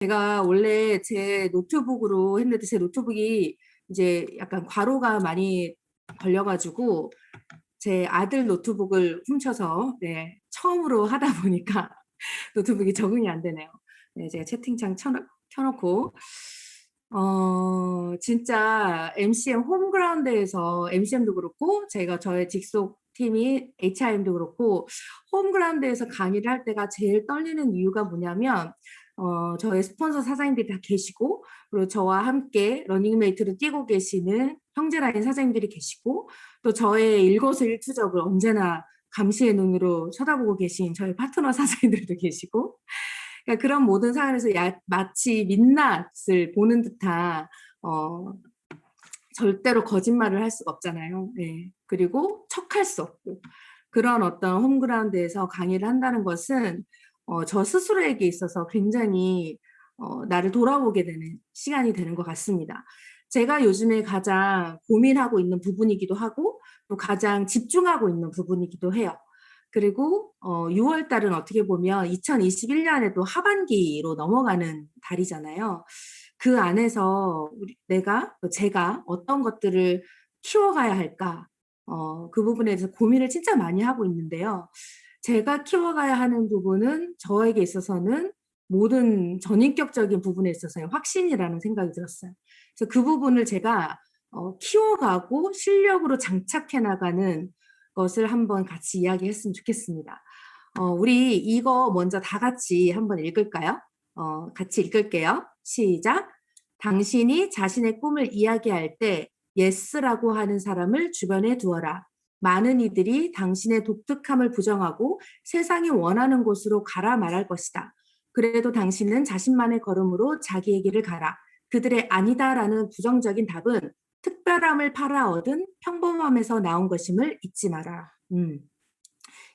제가 원래 제 노트북으로 했는데 제 노트북이 이제 약간 과로가 많이 걸려가지고 제 아들 노트북을 훔쳐서 처음으로 하다 보니까 노트북이 적응이 안 되네요. 제가 채팅창 켜놓고 진짜 MCM 홈그라운드에서 MCM도 그렇고 제가 저의 직속 팀이 HIM도 그렇고 홈그라운드에서 강의를 할 때가 제일 떨리는 이유가 뭐냐면 저의 스폰서 사장님들이 다 계시고 그리고 저와 함께 러닝메이트로 뛰고 계시는 형제라인 사장님들이 계시고 또 저의 일거수일투족을 언제나 감시의 눈으로 쳐다보고 계신 저희 파트너 사장님들도 계시고 그러니까 그런 모든 상황에서 마치 민낯을 보는 듯한 절대로 거짓말을 할 수가 없잖아요. 네. 그리고 척할 수 없고 그런 어떤 홈그라운드에서 강의를 한다는 것은 저 스스로에게 있어서 굉장히 나를 돌아보게 되는 시간이 되는 것 같습니다. 제가 요즘에 가장 고민하고 있는 부분이기도 하고 또 가장 집중하고 있는 부분이기도 해요. 그리고 6월 달은 어떻게 보면 2021년에도 하반기로 넘어가는 달이잖아요. 그 안에서 제가 어떤 것들을 키워가야 할까? 그 부분에 대해서 고민을 진짜 많이 하고 있는데요. 제가 키워가야 하는 부분은 저에게 있어서는 모든 전인격적인 부분에 있어서의 확신이라는 생각이 들었어요. 그래서 그 부분을 제가 키워가고 실력으로 장착해 나가는 것을 한번 같이 이야기했으면 좋겠습니다. 우리 이거 먼저 다 같이 한번 읽을까요? 같이 읽을게요. 시작. 당신이 자신의 꿈을 이야기할 때 예스라고 하는 사람을 주변에 두어라. 많은 이들이 당신의 독특함을 부정하고 세상이 원하는 곳으로 가라 말할 것이다. 그래도 당신은 자신만의 걸음으로 자기의 길을 가라. 그들의 아니다라는 부정적인 답은 특별함을 팔아 얻은 평범함에서 나온 것임을 잊지 마라.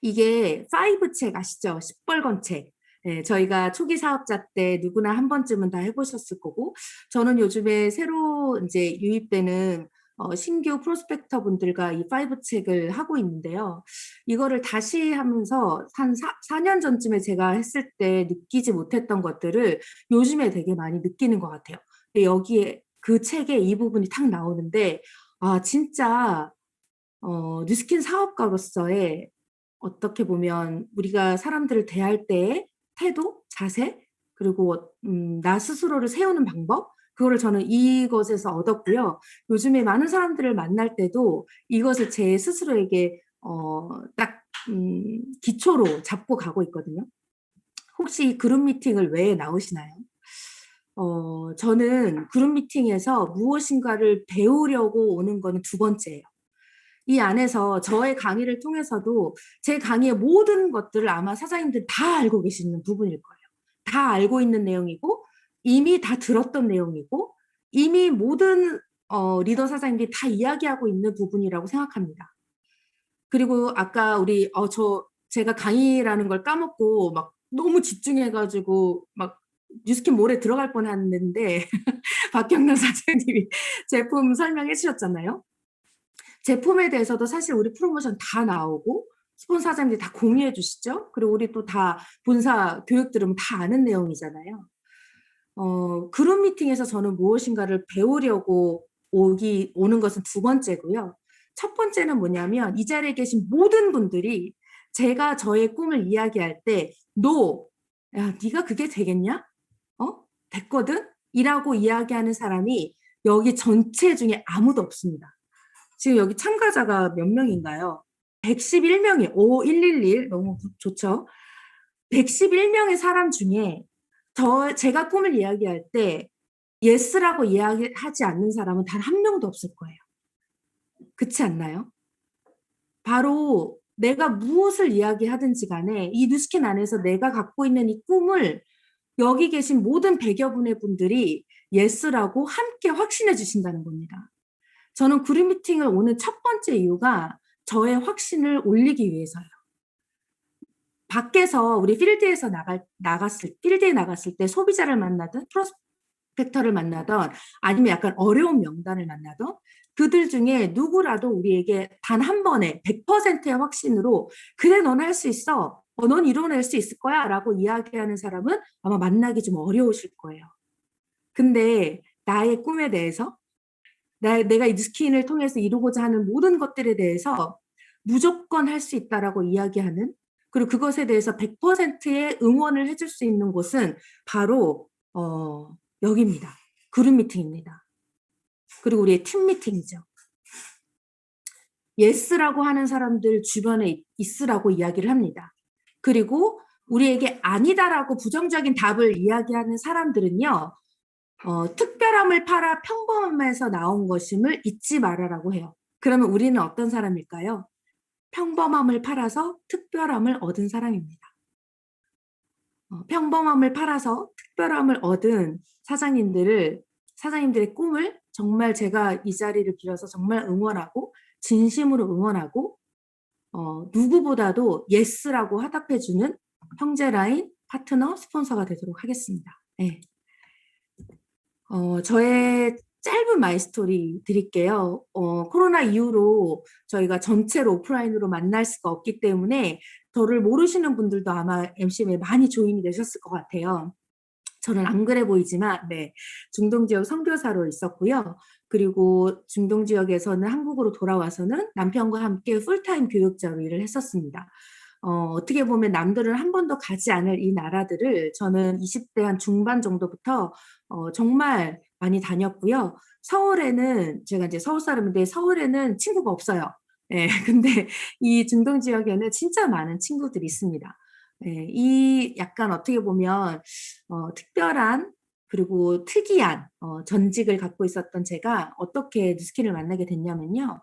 이게 5책 아시죠? 시뻘건 책. 네, 저희가 초기 사업자 때 누구나 한 번쯤은 다 해보셨을 거고, 저는 요즘에 새로 이제 유입되는 신규 프로스펙터 분들과 이 5책을 하고 있는데요. 이거를 다시 하면서 한 4년 전쯤에 제가 했을 때 느끼지 못했던 것들을 요즘에 되게 많이 느끼는 것 같아요. 근데 여기에 그 책에 이 부분이 탁 나오는데, 아, 진짜, 뉴스킨 사업가로서의 어떻게 보면 우리가 사람들을 대할 때의 태도, 자세, 그리고 나 스스로를 세우는 방법, 그거를 저는 이것에서 얻었고요. 요즘에 많은 사람들을 만날 때도 이것을 제 스스로에게 딱 기초로 잡고 가고 있거든요. 혹시 그룹 미팅을 왜 나오시나요? 저는 그룹 미팅에서 무엇인가를 배우려고 오는 거는 두 번째예요. 이 안에서 저의 강의를 통해서도 제 강의의 모든 것들을 아마 사장님들 다 알고 계시는 부분일 거예요. 다 알고 있는 내용이고 이미 다 들었던 내용이고 이미 모든 리더 사장님들이 다 이야기하고 있는 부분이라고 생각합니다. 그리고 아까 제가 강의라는 걸 까먹고 막 너무 집중해가지고 막 뉴스킨 몰에 들어갈 뻔했는데 박경란 사장님이 제품 설명해 주셨잖아요. 제품에 대해서도 사실 우리 프로모션 다 나오고 스폰서사님들이 다 공유해 주시죠. 그리고 우리 또 다 본사 교육 들으면 다 아는 내용이잖아요. 그룹 미팅에서 저는 무엇인가를 배우려고 오는 것은 두 번째고요. 첫 번째는 뭐냐면 이 자리에 계신 모든 분들이 제가 저의 꿈을 이야기할 때 너, 야, 네가 그게 되겠냐? 됐거든? 이라고 이야기하는 사람이 여기 전체 중에 아무도 없습니다. 지금 여기 참가자가 몇 명인가요? 111명이, 111, 너무 좋죠? 111명의 사람 중에 제가 꿈을 이야기할 때 예스라고 이야기하지 않는 사람은 단 한 명도 없을 거예요. 그렇지 않나요? 바로 내가 무엇을 이야기하든지 간에 이 뉴스킨 안에서 내가 갖고 있는 이 꿈을 여기 계신 모든 100여 분의 분들이 예스라고 함께 확신해 주신다는 겁니다. 저는 그룹 미팅을 오는 첫 번째 이유가 저의 확신을 올리기 위해서요. 밖에서 우리 필드에 나갔을 때 소비자를 만나든 프로스펙터를 만나든 아니면 약간 어려운 명단을 만나든 그들 중에 누구라도 우리에게 단 한 번에 100%의 확신으로 그래 너는 할 수 있어. 넌 이뤄낼 수 있을 거야 라고 이야기하는 사람은 아마 만나기 좀 어려우실 거예요. 근데 나의 꿈에 대해서 내가 이 스킨을 통해서 이루고자 하는 모든 것들에 대해서 무조건 할 수 있다라고 이야기하는, 그리고 그것에 대해서 100%의 응원을 해줄 수 있는 곳은 바로 여기입니다. 그룹 미팅입니다. 그리고 우리의 팀 미팅이죠. 예스라고 하는 사람들 주변에 있으라고 이야기를 합니다. 그리고 우리에게 아니다라고 부정적인 답을 이야기하는 사람들은요, 특별함을 팔아 평범함에서 나온 것임을 잊지 말아라고 해요. 그러면 우리는 어떤 사람일까요? 평범함을 팔아서 특별함을 얻은 사람입니다. 평범함을 팔아서 특별함을 얻은 사장님들의 꿈을 정말 제가 이 자리를 빌어서 정말 응원하고 진심으로 응원하고 누구보다도 예스라고 화답해주는 형제라인, 파트너, 스폰서가 되도록 하겠습니다. 네. 저의 짧은 마이스토리 드릴게요. 코로나 이후로 저희가 전체로 오프라인으로 만날 수가 없기 때문에 저를 모르시는 분들도 아마 MCM에 많이 조인이 되셨을 것 같아요. 저는 안 그래 보이지만 네, 중동 지역 선교사로 있었고요. 그리고 중동 지역에서는 한국으로 돌아와서는 남편과 함께 풀타임 교육자로 일을 했었습니다. 어떻게 보면 남들은 한 번도 가지 않을 이 나라들을 저는 20대 한 중반 정도부터 정말 많이 다녔고요. 서울에는 제가 이제 서울 사람인데 서울에는 친구가 없어요. 네, 근데 이 중동 지역에는 진짜 많은 친구들이 있습니다. 네, 이 약간 어떻게 보면 특별한 그리고 특이한 전직을 갖고 있었던 제가 어떻게 누스킨을 만나게 됐냐면요.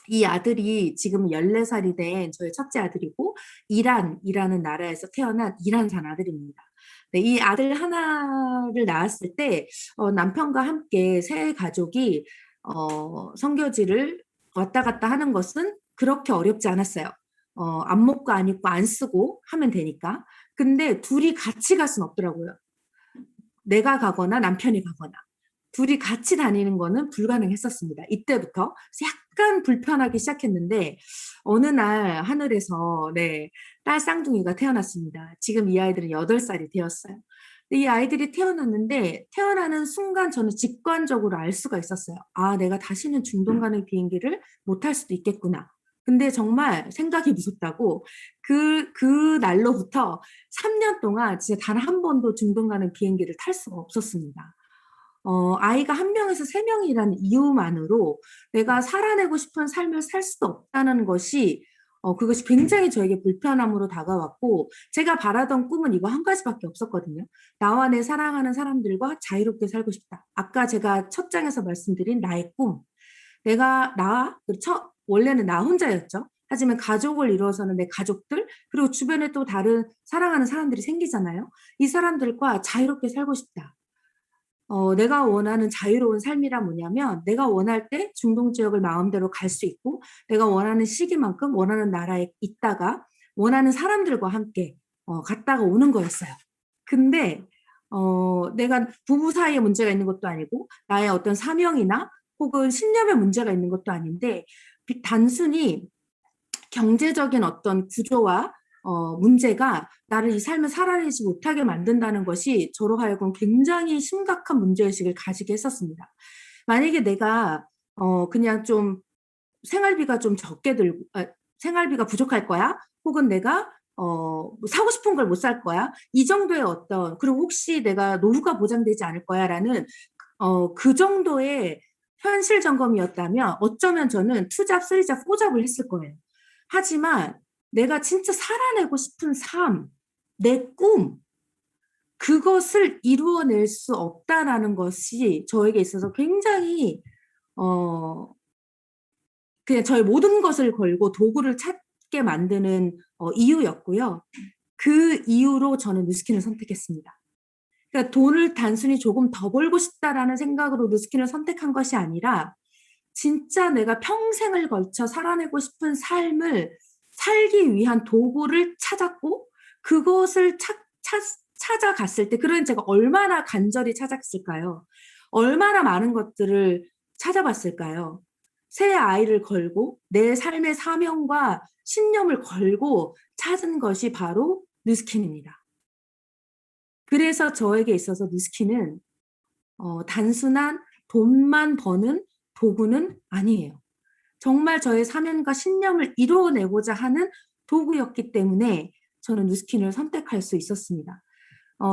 이 아들이 지금 14살이 된 저희 첫째 아들이고 이란이라는 나라에서 태어난 이란산 아들입니다. 네, 이 아들 하나를 낳았을 때 남편과 함께 새 가족이 선교지를 왔다 갔다 하는 것은 그렇게 어렵지 않았어요. 안 먹고 안 입고 안 쓰고 하면 되니까. 근데 둘이 같이 갈 수는 없더라고요. 내가 가거나 남편이 가거나. 둘이 같이 다니는 거는 불가능했었습니다. 이때부터 약간 불편하기 시작했는데 어느 날 하늘에서 네, 딸 쌍둥이가 태어났습니다. 지금 이 아이들은 8살이 되었어요. 이 아이들이 태어났는데 태어나는 순간 저는 직관적으로 알 수가 있었어요. 아, 내가 다시는 중동 가는 비행기를 못 탈 수도 있겠구나. 근데 정말 생각이 무섭다고 그 날로부터 3년 동안 진짜 단 한 번도 중동 가는 비행기를 탈 수가 없었습니다. 아이가 한 명에서 3명이라는 이유만으로 내가 살아내고 싶은 삶을 살 수도 없다는 것이 그것이 굉장히 저에게 불편함으로 다가왔고 제가 바라던 꿈은 이거 한 가지밖에 없었거든요. 나와 내 사랑하는 사람들과 자유롭게 살고 싶다. 아까 제가 첫 장에서 말씀드린 나의 꿈. 원래는 나 혼자였죠. 하지만 가족을 이루어서는 내 가족들, 그리고 주변에 또 다른 사랑하는 사람들이 생기잖아요. 이 사람들과 자유롭게 살고 싶다. 내가 원하는 자유로운 삶이란 뭐냐면 내가 원할 때 중동 지역을 마음대로 갈 수 있고 내가 원하는 시기만큼 원하는 나라에 있다가 원하는 사람들과 함께 갔다가 오는 거였어요. 근데 내가 부부 사이에 문제가 있는 것도 아니고 나의 어떤 사명이나 혹은 신념에 문제가 있는 것도 아닌데 단순히 경제적인 어떤 구조와 문제가 나를 이 삶을 살아내지 못하게 만든다는 것이 저로 하여금 굉장히 심각한 문제의식을 가지게 했었습니다. 만약에 내가 그냥 좀 생활비가 좀 적게 들고 생활비가 부족할 거야. 혹은 내가 뭐 사고 싶은 걸 못 살 거야. 이 정도의 그리고 혹시 내가 노후가 보장되지 않을 거야라는 그 정도의 현실 점검이었다면 어쩌면 저는 투잡, 쓰리잡, 포잡을 했을 거예요. 하지만 내가 진짜 살아내고 싶은 삶, 내 꿈, 그것을 이루어낼 수 없다라는 것이 저에게 있어서 굉장히 그냥 저의 모든 것을 걸고 도구를 찾게 만드는 이유였고요. 그 이유로 저는 누스킨을 선택했습니다. 그러니까 돈을 단순히 조금 더 벌고 싶다라는 생각으로 누스킨을 선택한 것이 아니라 진짜 내가 평생을 걸쳐 살아내고 싶은 삶을 살기 위한 도구를 찾았고 그것을 찾아갔을 때 그런 제가 얼마나 간절히 찾았을까요? 얼마나 많은 것들을 찾아봤을까요? 새 아이를 걸고 내 삶의 사명과 신념을 걸고 찾은 것이 바로 누스킨입니다. 그래서 저에게 있어서 누스킨은 단순한 돈만 버는 도구는 아니에요. 정말 저의 사명과 신념을 이루어내고자 하는 도구였기 때문에 저는 누스킨을 선택할 수 있었습니다.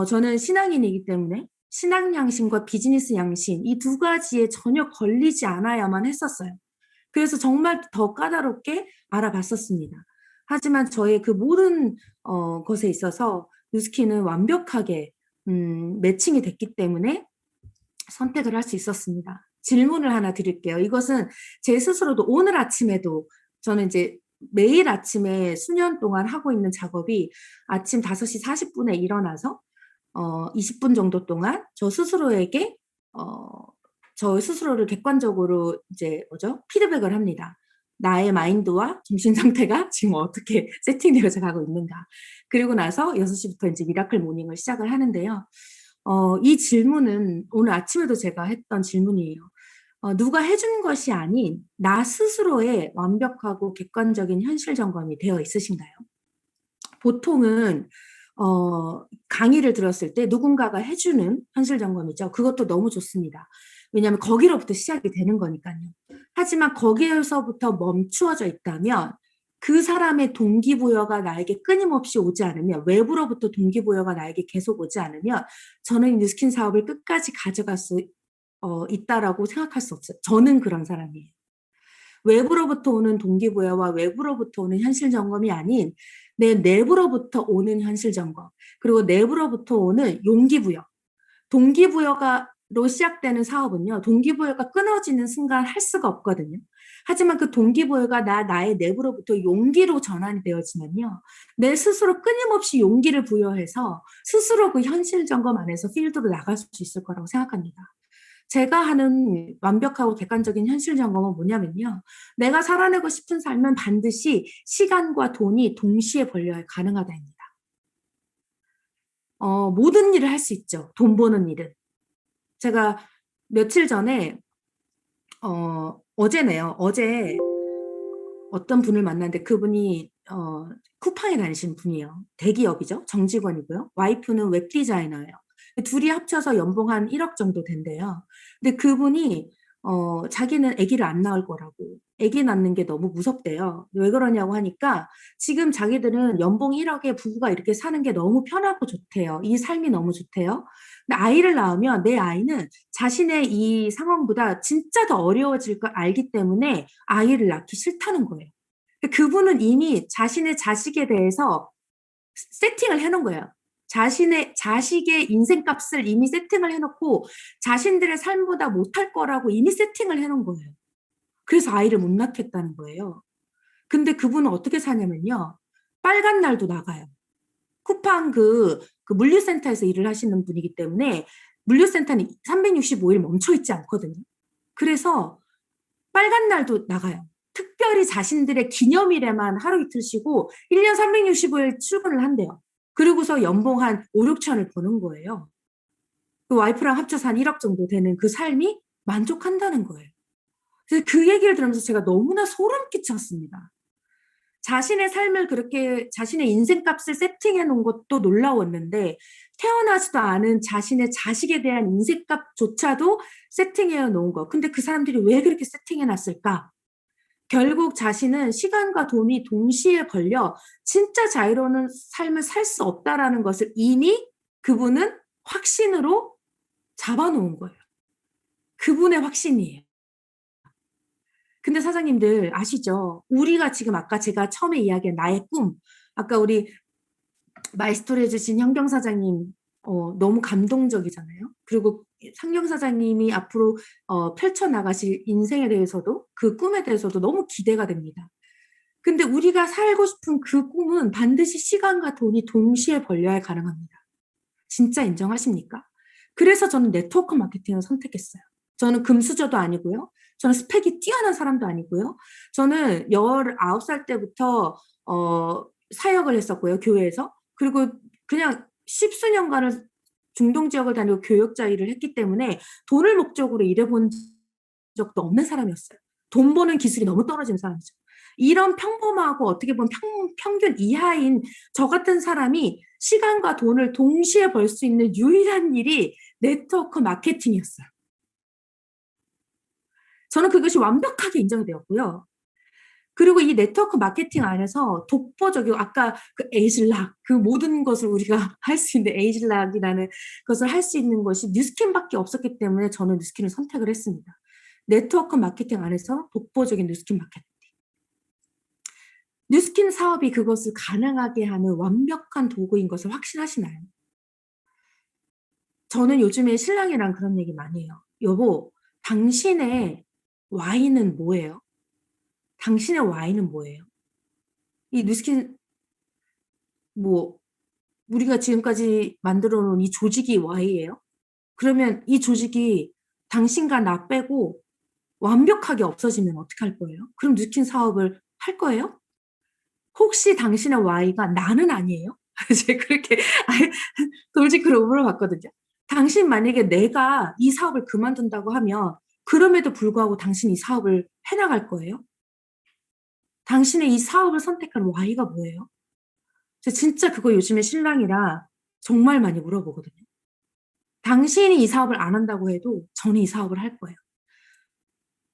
저는 신앙인이기 때문에 신앙 양심과 비즈니스 양심 이 두 가지에 전혀 걸리지 않아야만 했었어요. 그래서 정말 더 까다롭게 알아봤었습니다. 하지만 저의 그 모든 것에 있어서 누스킨은 완벽하게 매칭이 됐기 때문에 선택을 할 수 있었습니다. 질문을 하나 드릴게요. 이것은 제 스스로도 오늘 아침에도 저는 이제 매일 아침에 수년 동안 하고 있는 작업이 아침 5시 40분에 일어나서 20분 정도 동안 저 스스로에게 저 스스로를 객관적으로 이제 피드백을 합니다. 나의 마인드와 정신 상태가 지금 어떻게 세팅되어져 가고 있는가. 그리고 나서 6시부터 이제 미라클 모닝을 시작을 하는데요. 이 질문은 오늘 아침에도 제가 했던 질문이에요. 누가 해준 것이 아닌 나 스스로의 완벽하고 객관적인 현실 점검이 되어 있으신가요? 보통은 강의를 들었을 때 누군가가 해주는 현실 점검이죠. 그것도 너무 좋습니다. 왜냐하면 거기로부터 시작이 되는 거니까요. 하지만 거기에서부터 멈추어져 있다면 그 사람의 동기부여가 나에게 끊임없이 오지 않으면, 외부로부터 동기부여가 나에게 계속 오지 않으면 저는 뉴스킨 사업을 끝까지 가져갈 수 있다라고 생각할 수 없어요. 저는 그런 사람이에요. 외부로부터 오는 동기부여와 외부로부터 오는 현실 점검이 아닌 내 내부로부터 오는 현실 점검, 그리고 내부로부터 오는 용기부여. 동기부여가로 시작되는 사업은요, 동기부여가 끊어지는 순간 할 수가 없거든요. 하지만 그 동기부여가 나의 내부로부터 용기로 전환이 되어지면요, 내 스스로 끊임없이 용기를 부여해서 스스로 그 현실 점검 안에서 필드로 나갈 수 있을 거라고 생각합니다. 제가 하는 완벽하고 객관적인 현실 점검은 뭐냐면요, 내가 살아내고 싶은 삶은 반드시 시간과 돈이 동시에 벌려야 가능하다입니다. 모든 일을 할 수 있죠. 돈 버는 일은. 제가 며칠 전에 어제네요. 어제 어떤 분을 만났는데 그분이 쿠팡에 다니시는 분이에요. 대기업이죠. 정직원이고요. 와이프는 웹 디자이너예요. 둘이 합쳐서 연봉 한 1억 정도 된대요. 근데 그분이 자기는 아기를 안 낳을 거라고, 아기 낳는 게 너무 무섭대요. 왜 그러냐고 하니까 지금 자기들은 연봉 1억에 부부가 이렇게 사는 게 너무 편하고 좋대요. 이 삶이 너무 좋대요. 근데 아이를 낳으면 내 아이는 자신의 이 상황보다 진짜 더 어려워질 걸 알기 때문에 아이를 낳기 싫다는 거예요. 그분은 이미 자신의 자식에 대해서 세팅을 해놓은 거예요. 자식의 인생값을 이미 세팅을 해놓고 자신들의 삶보다 못할 거라고 이미 세팅을 해놓은 거예요. 그래서 아이를 못 낳겠다는 거예요. 근데 그분은 어떻게 사냐면요, 빨간 날도 나가요. 쿠팡 그 물류센터에서 일을 하시는 분이기 때문에 물류센터는 365일 멈춰 있지 않거든요. 그래서 빨간 날도 나가요. 특별히 자신들의 기념일에만 하루 이틀 쉬고 1년 365일 출근을 한대요. 그리고서 연봉 한 5, 6천을 버는 거예요. 그 와이프랑 합쳐서 한 1억 정도 되는 그 삶이 만족한다는 거예요. 그래서 그 얘기를 들으면서 제가 너무나 소름 끼쳤습니다. 자신의 삶을 그렇게, 자신의 인생값을 세팅해 놓은 것도 놀라웠는데, 태어나지도 않은 자신의 자식에 대한 인생값조차도 세팅해 놓은 거. 근데 그 사람들이 왜 그렇게 세팅해 놨을까? 결국 자신은 시간과 돈이 동시에 걸려 진짜 자유로운 삶을 살 수 없다라는 것을 이미 그분은 확신으로 잡아놓은 거예요. 그분의 확신이에요. 근데 사장님들 아시죠? 우리가 지금 아까 제가 처음에 이야기한 나의 꿈, 아까 우리 마이스토리 해주신 현경 사장님 너무 감동적이잖아요. 그리고 상경 사장님이 앞으로 펼쳐나가실 인생에 대해서도, 그 꿈에 대해서도 너무 기대가 됩니다. 근데 우리가 살고 싶은 그 꿈은 반드시 시간과 돈이 동시에 벌려야 가능합니다. 진짜 인정하십니까? 그래서 저는 네트워크 마케팅을 선택했어요. 저는 금수저도 아니고요. 저는 스펙이 뛰어난 사람도 아니고요. 저는 19살 때부터 사역을 했었고요, 교회에서. 그리고 그냥 십수년간을 중동 지역을 다니고 교역자 일을 했기 때문에 돈을 목적으로 일해본 적도 없는 사람이었어요. 돈 버는 기술이 너무 떨어지는 사람이죠. 이런 평범하고 어떻게 보면 평균 이하인 저 같은 사람이 시간과 돈을 동시에 벌 수 있는 유일한 일이 네트워크 마케팅이었어요. 저는 그것이 완벽하게 인정이 되었고요. 그리고 이 네트워크 마케팅 안에서 독보적이고 아까 그 에이즐락 그 모든 것을 우리가 할 수 있는 에이즐락이라는 것을 할 수 있는 것이 뉴스킨밖에 없었기 때문에 저는 뉴스킨을 선택을 했습니다. 네트워크 마케팅 안에서 독보적인 뉴스킨 마케팅. 뉴스킨 사업이 그것을 가능하게 하는 완벽한 도구인 것을 확신하시나요? 저는 요즘에 신랑이랑 그런 얘기 많이 해요. 여보, 당신의 와인은 뭐예요? 당신의 와인은 뭐예요? 이 뉴스킨 뭐 우리가 지금까지 만들어 놓은 이 조직이 Y예요? 그러면 이 조직이 당신과 나 빼고 완벽하게 없어지면 어떡할 거예요? 그럼 뉴스킨 사업을 할 거예요? 혹시 당신의 Y가 나는 아니에요? 제가 그렇게 돌직구로 물어봤거든요. 당신 만약에 내가 이 사업을 그만둔다고 하면 그럼에도 불구하고 당신이 이 사업을 해나갈 거예요? 당신의 이 사업을 선택한 Y가 뭐예요? 진짜 그거 요즘에 신랑이랑 정말 많이 물어보거든요. 당신이 이 사업을 안 한다고 해도 저는 이 사업을 할 거예요.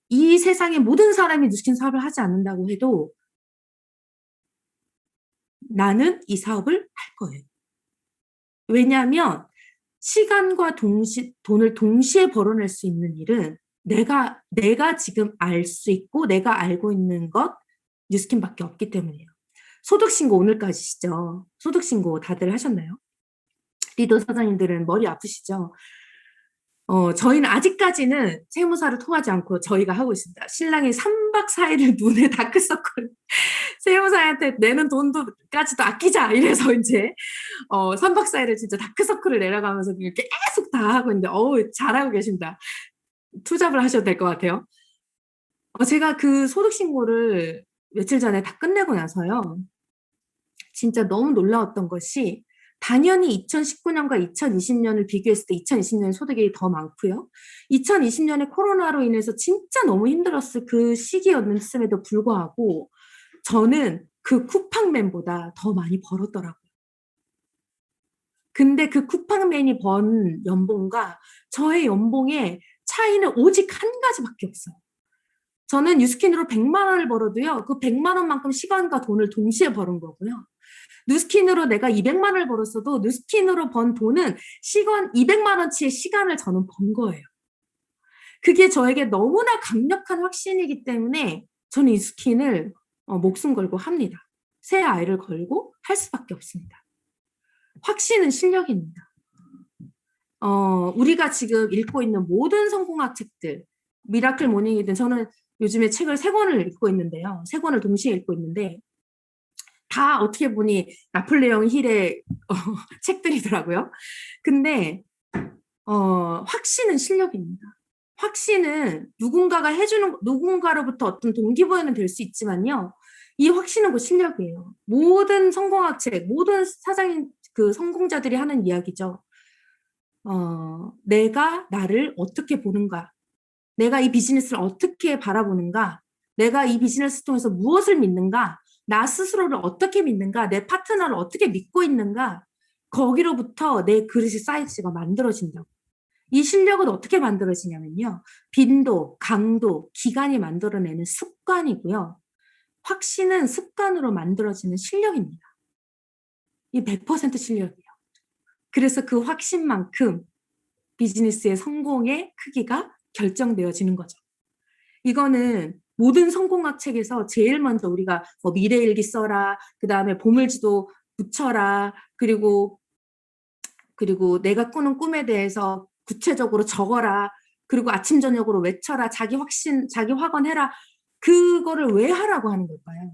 이 세상의 모든 사람이 뉴스킨 사업을 하지 않는다고 해도 나는 이 사업을 할 거예요. 왜냐하면 시간과 돈을 동시에 벌어낼 수 있는 일은 내가 지금 알 수 있고 내가 알고 있는 것 뉴스킨밖에 없기 때문이에요. 소득신고 오늘까지시죠? 소득신고 다들 하셨나요? 리더 사장님들은 머리 아프시죠? 저희는 아직까지는 세무사를 통하지 않고 저희가 하고 있습니다. 신랑이 3박 4일을 눈에 다크서클 세무사한테 내는 돈도까지도 아끼자 이래서 이제 3박 4일을 진짜 다크서클을 내려가면서 계속 다 하고 있는데 잘하고 계십니다. 투잡을 하셔도 될 것 같아요. 제가 그 소득신고를 며칠 전에 다 끝내고 나서요. 진짜 너무 놀라웠던 것이 당연히 2019년과 2020년을 비교했을 때 2020년 소득이 더 많고요. 2020년에 코로나로 인해서 진짜 너무 힘들었을 그 시기였음에도 불구하고 저는 그 쿠팡맨보다 더 많이 벌었더라고요. 근데 그 쿠팡맨이 번 연봉과 저의 연봉의 차이는 오직 한 가지밖에 없어요. 저는 뉴스킨으로 100만 원을 벌어도요. 그 100만 원만큼 시간과 돈을 동시에 버는 거고요. 뉴스킨으로 내가 200만 원을 벌었어도 뉴스킨으로 번 돈은 시간 200만 원치의 시간을 저는 번 거예요. 그게 저에게 너무나 강력한 확신이기 때문에 저는 이 스킨을 목숨 걸고 합니다. 새 아이를 걸고 할 수밖에 없습니다. 확신은 실력입니다. 우리가 지금 읽고 있는 모든 성공학 책들, 미라클 모닝이든 저는 요즘에 책을 3권을 읽고 있는데요. 3권을 동시에 읽고 있는데 다 어떻게 보니 나폴레옹 힐의 책들이더라고요. 근데 확신은 실력입니다. 확신은 누군가로부터 어떤 동기부여는 될 수 있지만요. 이 확신은 그 실력이에요. 모든 성공학 책, 모든 그 성공자들이 하는 이야기죠. 내가 나를 어떻게 보는가? 내가 이 비즈니스를 어떻게 바라보는가? 내가 이 비즈니스 통해서 무엇을 믿는가? 나 스스로를 어떻게 믿는가? 내 파트너를 어떻게 믿고 있는가? 거기로부터 내 그릇의 사이즈가 만들어진다고. 이 실력은 어떻게 만들어지냐면요. 빈도, 강도, 기간이 만들어내는 습관이고요. 확신은 습관으로 만들어지는 실력입니다. 이 100% 실력이에요. 그래서 그 확신만큼 비즈니스의 성공의 크기가 결정되어지는 거죠. 이거는 모든 성공학 책에서 제일 먼저 우리가 미래일기 써라, 그 다음에 보물지도 붙여라, 그리고 내가 꾸는 꿈에 대해서 구체적으로 적어라, 그리고 아침 저녁으로 외쳐라, 자기 확언해라. 그거를 왜 하라고 하는 걸까요?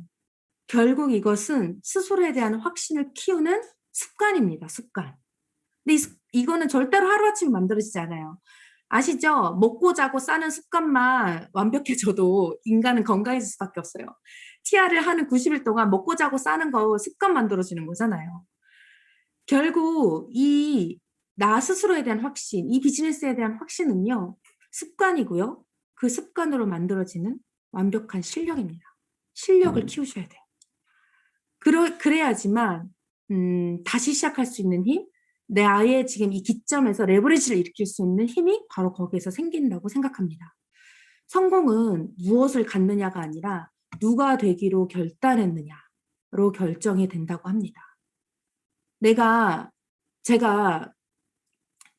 결국 이것은 스스로에 대한 확신을 키우는 습관입니다. 습관. 근데 이거는 절대로 하루아침에 만들어지지 않아요. 아시죠? 먹고 자고 싸는 습관만 완벽해져도 인간은 건강해질 수밖에 없어요. TR을 하는 90일 동안 먹고 자고 싸는 거 습관 만들어지는 거잖아요. 결국 나 스스로에 대한 확신, 이 비즈니스에 대한 확신은요. 습관이고요. 그 습관으로 만들어지는 완벽한 실력입니다. 실력을 키우셔야 돼요. 그래야지만 다시 시작할 수 있는 힘, 내 아이의 지금 이 기점에서 레버리지를 일으킬 수 있는 힘이 바로 거기에서 생긴다고 생각합니다. 성공은 무엇을 갖느냐가 아니라 누가 되기로 결단했느냐로 결정이 된다고 합니다. 제가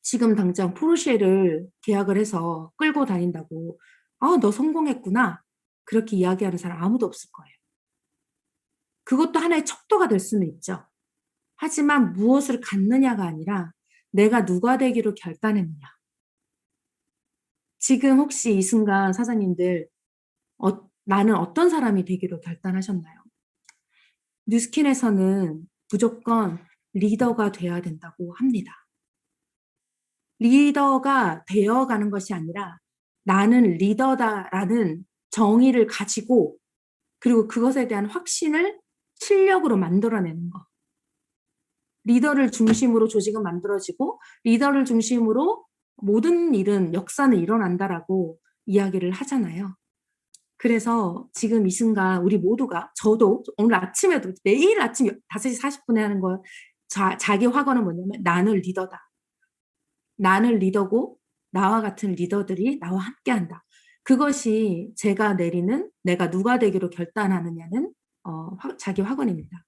지금 당장 포르쉐를 계약을 해서 끌고 다닌다고 너 성공했구나 그렇게 이야기하는 사람 아무도 없을 거예요. 그것도 하나의 척도가 될 수는 있죠. 하지만 무엇을 갖느냐가 아니라 내가 누가 되기로 결단했느냐. 지금 혹시 이 순간 사장님들 나는 어떤 사람이 되기로 결단하셨나요? 뉴스킨에서는 무조건 리더가 돼야 된다고 합니다. 리더가 되어가는 것이 아니라 나는 리더다라는 정의를 가지고 그리고 그것에 대한 확신을 실력으로 만들어내는 것. 리더를 중심으로 조직은 만들어지고 리더를 중심으로 모든 일은 역사는 일어난다라고 이야기를 하잖아요. 그래서 지금 이 순간 우리 모두가 저도 오늘 아침에도 매일 아침 5시 40분에 하는 거 자기 확언은 뭐냐면 나는 리더다. 나는 리더고 나와 같은 리더들이 나와 함께한다. 그것이 제가 내리는 내가 누가 되기로 결단하느냐는 자기 확언입니다.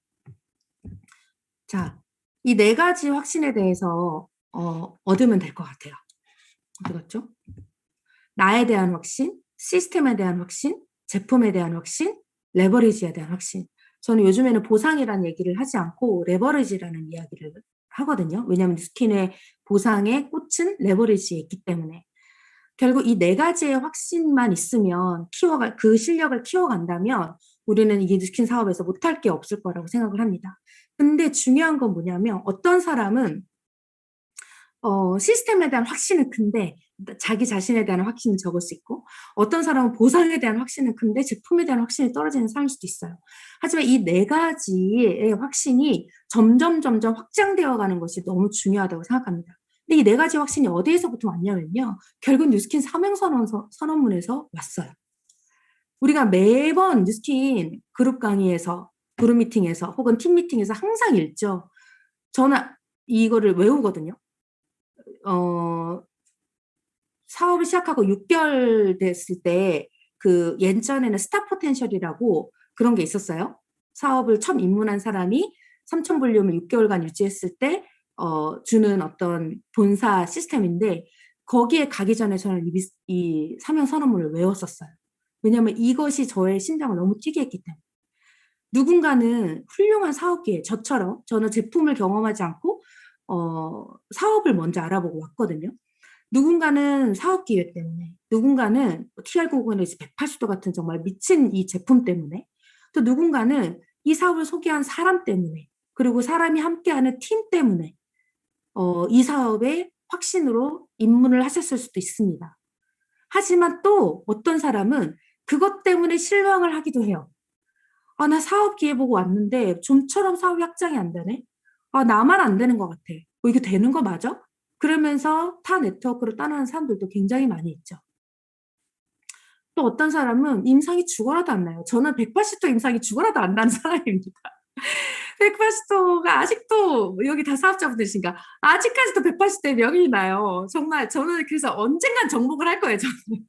자, 이 4가지 확신에 대해서 얻으면 될 것 같아요. 어떻겠죠? 나에 대한 확신, 시스템에 대한 확신, 제품에 대한 확신, 레버리지에 대한 확신. 저는 요즘에는 보상이라는 얘기를 하지 않고 레버리지라는 이야기를 하거든요. 왜냐하면 뉴스킨의 보상의 꽃은 레버리지에 있기 때문에. 결국 이 4가지의 확신만 있으면 그 실력을 키워간다면 우리는 이 뉴스킨 사업에서 못할 게 없을 거라고 생각을 합니다. 근데 중요한 건 뭐냐면 어떤 사람은 시스템에 대한 확신은 큰데 자기 자신에 대한 확신은 적을 수 있고 어떤 사람은 보상에 대한 확신은 큰데 제품에 대한 확신이 떨어지는 사람일 수도 있어요. 하지만 이 4가지의 확신이 점점 확장되어 가는 것이 너무 중요하다고 생각합니다. 근데 이 4가지 확신이 어디에서부터 왔냐면요. 결국 뉴스킨 사명선언문에서 왔어요. 우리가 매번 뉴스킨 그룹 강의에서 그룹 미팅에서 혹은 팀 미팅에서 항상 읽죠. 저는 이거를 외우거든요. 사업을 시작하고 6개월 됐을 때 그 예전에는 스타 포텐셜이라고 그런 게 있었어요. 사업을 처음 입문한 사람이 3천 볼륨을 6개월간 유지했을 때 주는 어떤 본사 시스템인데 거기에 가기 전에 저는 이 사명 선언문을 외웠었어요. 왜냐하면 이것이 저의 심장을 너무 뛰게 했기 때문에. 누군가는 훌륭한 사업기에 저처럼 저는 제품을 경험하지 않고 사업을 먼저 알아보고 왔거든요. 누군가는 사업 기회 때문에, 누군가는 TR990에서 180도 같은 정말 미친 이 제품 때문에, 또 누군가는 이 사업을 소개한 사람 때문에, 그리고 사람이 함께하는 팀 때문에 이 사업에 확신으로 입문을 하셨을 수도 있습니다. 하지만 또 어떤 사람은 그것 때문에 실망을 하기도 해요. 나 사업 기회 보고 왔는데 좀처럼 사업이 확장이 안 되네. 나만 안 되는 것 같아. 이게 되는 거 맞아? 그러면서 타 네트워크로 떠나는 사람들도 굉장히 많이 있죠. 또 어떤 사람은 임상이 죽어라도 안 나요. 저는 180도 임상이 죽어라도 안 나는 사람입니다. 180도가 아직도 여기 다 사업자분들이신가 아직까지도 180도의 명이 나요. 정말 저는 그래서 언젠간 정복을 할 거예요. 저는.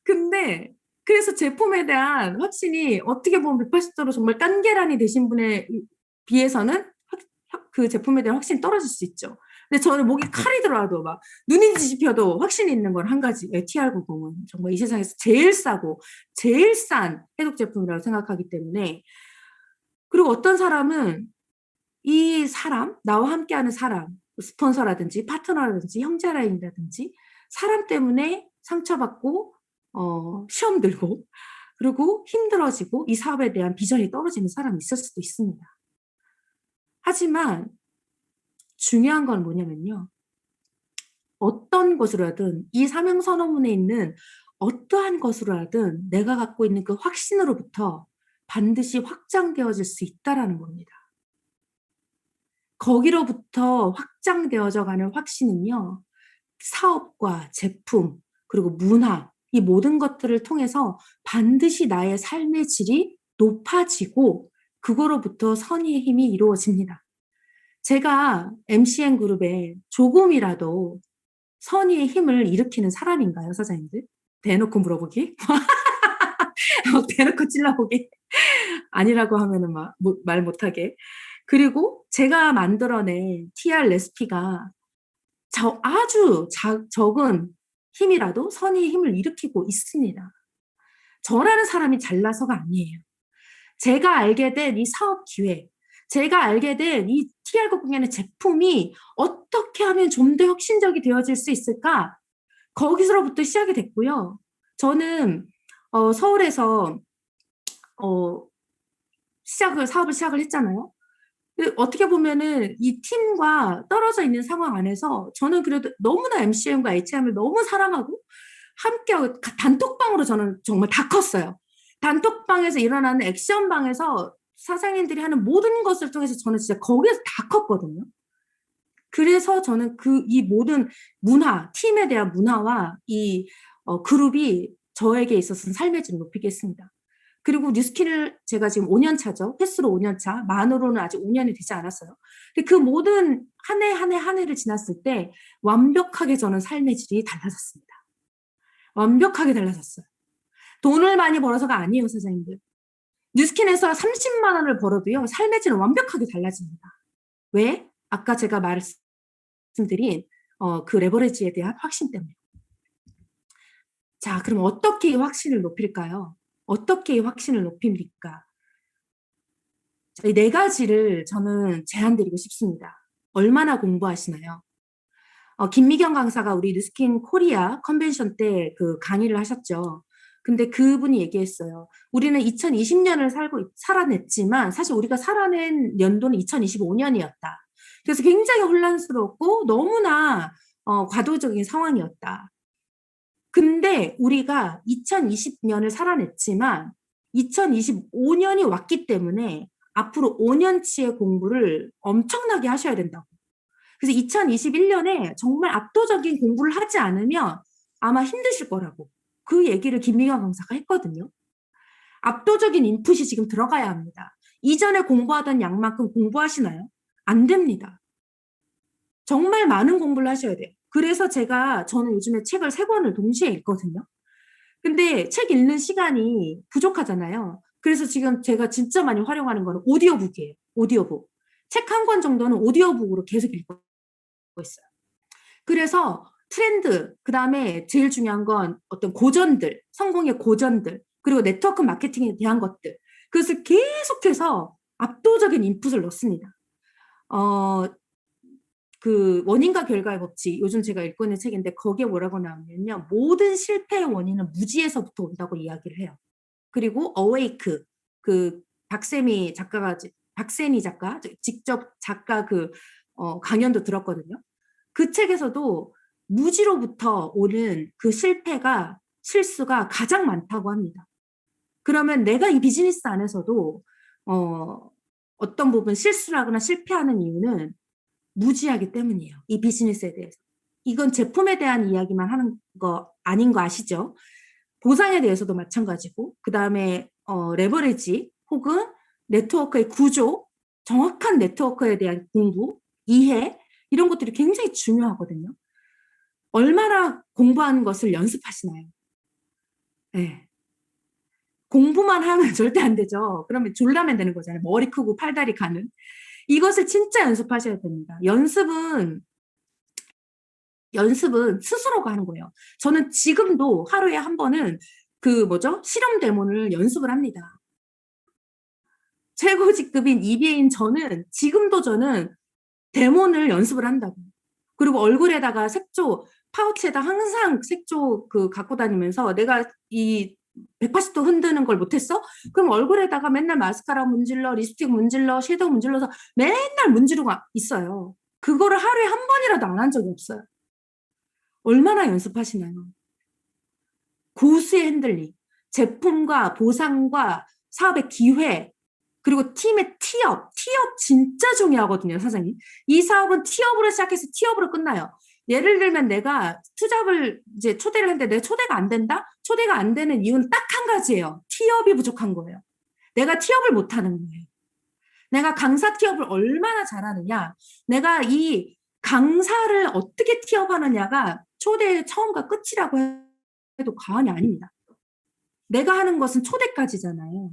근데 그래서 제품에 대한 확신이 어떻게 보면 180도로 정말 깐계란이 되신 분에 비해서는 그 제품에 대한 확신이 떨어질 수 있죠. 근데 저는 목이 칼이 들어와도 막 눈이 뒤집혀도 확신이 있는 건 한 가지. TR90은 정말 이 세상에서 제일 싸고 제일 싼 해독 제품이라고 생각하기 때문에. 그리고 어떤 사람은 이 사람, 나와 함께하는 사람, 스폰서라든지 파트너라든지 형제라인이라든지 사람 때문에 상처받고 시험 들고 그리고 힘들어지고 이 사업에 대한 비전이 떨어지는 사람이 있을 수도 있습니다. 하지만 중요한 건 뭐냐면요. 어떤 것으로 하든 이 사명선언문에 있는 어떠한 것으로 하든 내가 갖고 있는 그 확신으로부터 반드시 확장되어질 수 있다는 겁니다. 거기로부터 확장되어져 가는 확신은요. 사업과 제품 그리고 문화 이 모든 것들을 통해서 반드시 나의 삶의 질이 높아지고 그거로부터 선의의 힘이 이루어집니다. 제가 MCN 그룹에 조금이라도 선의의 힘을 일으키는 사람인가요, 사장님들? 대놓고 물어보기? 대놓고 찔러보기? 아니라고 하면은 말 못하게. 그리고 제가 만들어낸 TR 레시피가 아주 적은 힘이라도 선의의 힘을 일으키고 있습니다. 저라는 사람이 잘나서가 아니에요. 제가 알게 된 이 사업 기회, 제가 알게 된 이 TR 국공연의 제품이 어떻게 하면 좀 더 혁신적이 되어질 수 있을까? 거기서부터 시작이 됐고요. 저는 서울에서 사업을 시작을 했잖아요. 어떻게 보면은 이 팀과 떨어져 있는 상황 안에서 저는 그래도 너무나 MCM과 HM을 너무 사랑하고 함께하고 단톡방으로 저는 정말 다 컸어요. 단톡방에서 일어나는 액션방에서 사장님들이 하는 모든 것을 통해서 저는 진짜 거기에서 다 컸거든요. 그래서 저는 이 모든 문화, 팀에 대한 문화와 이 그룹이 저에게 있어서는 삶의 질을 높이겠습니다. 그리고 뉴스킨을 제가 지금 5년 차죠. 횟수로 5년 차, 만으로는 아직 5년이 되지 않았어요. 근데 그 모든 한 해 한 해 한 해를 지났을 때 완벽하게 저는 삶의 질이 달라졌습니다. 완벽하게 달라졌어요. 돈을 많이 벌어서가 아니에요, 사장님들. 뉴스킨에서 30만 원을 벌어도요, 삶의 질은 완벽하게 달라집니다. 왜? 아까 제가 말씀드린 그 레버리지에 대한 확신 때문에. 자, 그럼 어떻게 이 확신을 높일까요? 어떻게 이 확신을 높입니까? 이 네 가지를 저는 제안드리고 싶습니다. 얼마나 공부하시나요? 김미경 강사가 우리 뉴스킨 코리아 컨벤션 때 그 강의를 하셨죠. 근데 그분이 얘기했어요. 우리는 2020년을 살아냈지만 사실 우리가 살아낸 연도는 2025년이었다. 그래서 굉장히 혼란스럽고 너무나 과도적인 상황이었다. 근데 우리가 2020년을 살아냈지만 2025년이 왔기 때문에 앞으로 5년치의 공부를 엄청나게 하셔야 된다고. 그래서 2021년에 정말 압도적인 공부를 하지 않으면 아마 힘드실 거라고. 그 얘기를 김미경 강사가 했거든요. 압도적인 인풋이 지금 들어가야 합니다. 이전에 공부하던 양만큼 공부하시나요? 안 됩니다. 정말 많은 공부를 하셔야 돼요. 그래서 저는 요즘에 책을 3권을 동시에 읽거든요. 근데 책 읽는 시간이 부족하잖아요. 그래서 지금 제가 진짜 많이 활용하는 거는 오디오북이에요. 오디오북. 책 한 권 정도는 오디오북으로 계속 읽고 있어요. 그래서 트렌드, 그 다음에 제일 중요한 건 어떤 고전들, 성공의 고전들, 그리고 네트워크 마케팅에 대한 것들. 그것을 계속해서 압도적인 인풋을 넣습니다. 그 원인과 결과의 법칙, 요즘 제가 읽고 있는 책인데 거기에 뭐라고 나오냐면요. 모든 실패의 원인은 무지에서부터 온다고 이야기를 해요. 그리고 어웨이크, 그 박세미 작가, 직접 작가 강연도 들었거든요. 그 책에서도 무지로부터 오는 그 실수가 가장 많다고 합니다. 그러면 내가 이 비즈니스 안에서도 어떤 부분 실수를 나 실패하는 이유는 무지하기 때문이에요. 이 비즈니스에 대해서. 이건 제품에 대한 이야기만 하는 거 아닌 거 아시죠? 보상에 대해서도 마찬가지고, 그 다음에 레버리지 혹은 네트워크의 구조, 정확한 네트워크에 대한 공부, 이해, 이런 것들이 굉장히 중요하거든요. 얼마나 공부하는 것을 연습하시나요? 네. 공부만 하면 절대 안 되죠. 그러면 졸라면 되는 거잖아요. 머리 크고 팔다리 가는. 이것을 진짜 연습하셔야 됩니다. 연습은 스스로가 하는 거예요. 저는 지금도 하루에 한 번은 실험 데모를 연습을 합니다. 최고직급인 EBA인 저는 데모를 연습을 한다고. 그리고 얼굴에다가 파우치에다 항상 색조 갖고 다니면서 내가 이 180도 흔드는 걸 못했어? 그럼 얼굴에다가 맨날 마스카라 문질러, 립스틱 문질러, 섀도우 문질러서 맨날 문지르고 있어요. 그거를 하루에 한 번이라도 안 한 적이 없어요. 얼마나 연습하시나요? 고수의 핸들링, 제품과 보상과 사업의 기회, 그리고 팀의 티업 진짜 중요하거든요, 사장님. 이 사업은 티업으로 시작해서 티업으로 끝나요. 예를 들면 내가 투잡을 이제 초대를 했는데 내 초대가 안 된다? 초대가 안 되는 이유는 딱 한 가지예요. 티업이 부족한 거예요. 내가 티업을 못 하는 거예요. 내가 강사 티업을 얼마나 잘하느냐, 내가 이 강사를 어떻게 티업하느냐가 초대의 처음과 끝이라고 해도 과언이 아닙니다. 내가 하는 것은 초대까지잖아요.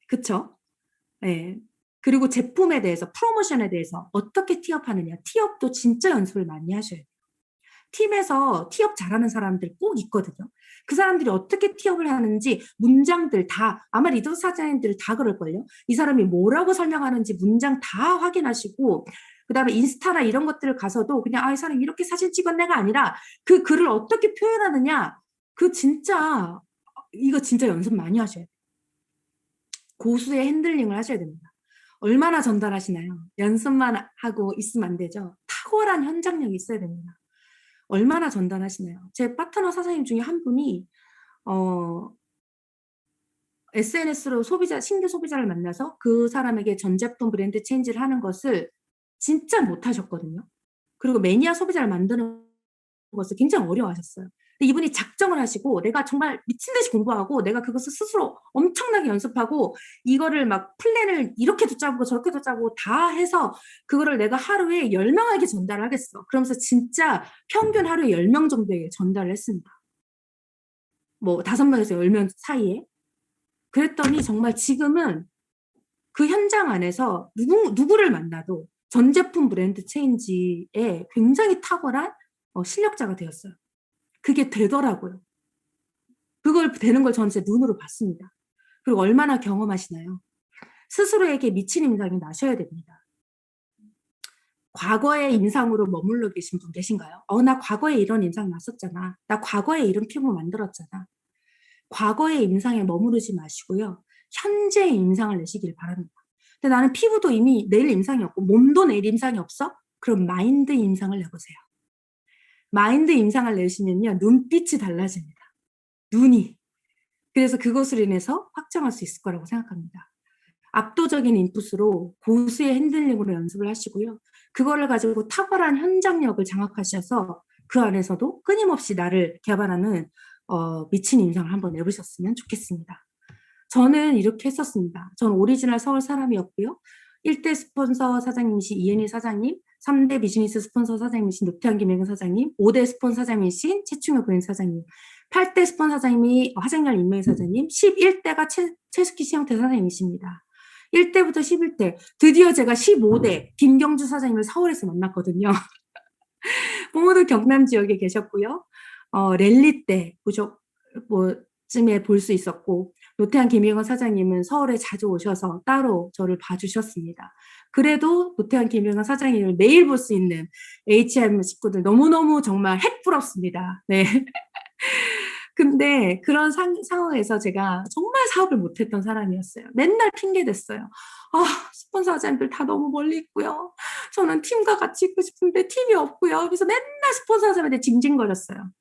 그쵸? 네. 그리고 제품에 대해서, 프로모션에 대해서 어떻게 티업하느냐. 티업도 진짜 연습을 많이 하셔야 돼요. 팀에서 티업 잘하는 사람들 꼭 있거든요. 그 사람들이 어떻게 티업을 하는지 문장들 다, 아마 리더 사장님들 다 그럴걸요. 이 사람이 뭐라고 설명하는지 문장 다 확인하시고, 그 다음에 인스타나 이런 것들을 가서도 그냥 이 사람 이렇게 사진 찍었네가 아니라 그 글을 어떻게 표현하느냐, 그 진짜 이거 진짜 연습 많이 하셔야 돼요. 고수의 핸들링을 하셔야 됩니다. 얼마나 전달하시나요? 연습만 하고 있으면 안 되죠. 탁월한 현장력이 있어야 됩니다. 얼마나 전달하시나요? 제 파트너 사장님 중에 한 분이 SNS로 신규 소비자를 만나서 그 사람에게 전 제품 브랜드 체인지를 하는 것을 진짜 못하셨거든요. 그리고 매니아 소비자를 만드는 것을 굉장히 어려워하셨어요. 근데 이분이 작정을 하시고 내가 정말 미친 듯이 공부하고 내가 그것을 스스로 엄청나게 연습하고 이거를 막 플랜을 이렇게도 짜고 저렇게도 짜고 다 해서 그거를 내가 하루에 10명에게 전달하겠어. 그러면서 진짜 평균 하루에 10명 정도에게 전달을 했습니다. 뭐 5명에서 10명 사이에. 그랬더니 정말 지금은 그 현장 안에서 누구를 만나도 전 제품 브랜드 체인지에 굉장히 탁월한 실력자가 되었어요. 그게 되더라고요. 그걸 되는 걸 저는 제 눈으로 봤습니다. 그리고 얼마나 경험하시나요? 스스로에게 미친 임상이 나셔야 됩니다. 과거의 임상으로 머물러 계신 분 계신가요? 나 과거에 이런 임상 났었잖아. 나 과거에 이런 피부 만들었잖아. 과거의 임상에 머무르지 마시고요. 현재의 임상을 내시길 바랍니다. 근데 나는 피부도 이미 내일 임상이 없고 몸도 내일 임상이 없어? 그럼 마인드 임상을 내보세요. 마인드 임상을 내시면요. 눈빛이 달라집니다. 눈이. 그래서 그것으로 인해서 확정할 수 있을 거라고 생각합니다. 압도적인 인풋으로 고수의 핸들링으로 연습을 하시고요. 그거를 가지고 탁월한 현장력을 장악하셔서 그 안에서도 끊임없이 나를 개발하는 미친 임상을 한번 내보셨으면 좋겠습니다. 저는 이렇게 했었습니다. 저는 오리지널 서울 사람이었고요. 1대 스폰서 사장님이신 이은희 사장님, 3대 비즈니스 스폰서 사장님이신 노태한 김혜경 사장님, 5대 스폰서 사장님이신 최충혁 고행 사장님, 8대 스폰서 사장님이 화장열 임명희 사장님, 11대가 최숙희 시영태 사장님이십니다. 1대부터 11대, 드디어 제가 15대 김경주 사장님을 서울에서 만났거든요. 모두 경남 지역에 계셨고요. 랠리 때 쯤에 볼 수 있었고, 노태한 김영건 사장님은 서울에 자주 오셔서 따로 저를 봐주셨습니다. 그래도 노태한 김영건 사장님을 매일 볼 수 있는 HM 식구들 너무너무 정말 핵부럽습니다. 네. 근데 그런 상황에서 제가 정말 사업을 못했던 사람이었어요. 맨날 핑계댔어요. 스폰서 사장님들 다 너무 멀리 있고요. 저는 팀과 같이 있고 싶은데 팀이 없고요. 그래서 맨날 스폰서 사장님한테 징징거렸어요.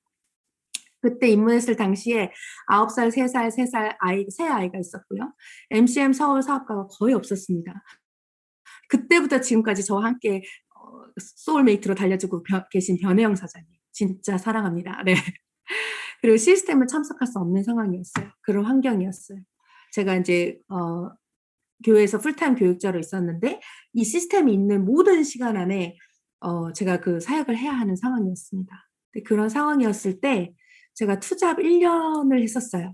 그때 입문했을 당시에 9살, 3살, 3살 새 아이가 있었고요. MCM 서울 사업가가 거의 없었습니다. 그때부터 지금까지 저와 함께 소울메이트로 달려주고 계신 변혜영 사장님. 진짜 사랑합니다. 네. 그리고 시스템을 참석할 수 없는 상황이었어요. 그런 환경이었어요. 제가 이제 교회에서 풀타임 교육자로 있었는데 이 시스템이 있는 모든 시간 안에 제가 그 사역을 해야 하는 상황이었습니다. 그런 상황이었을 때 제가 투잡 1년을 했었어요.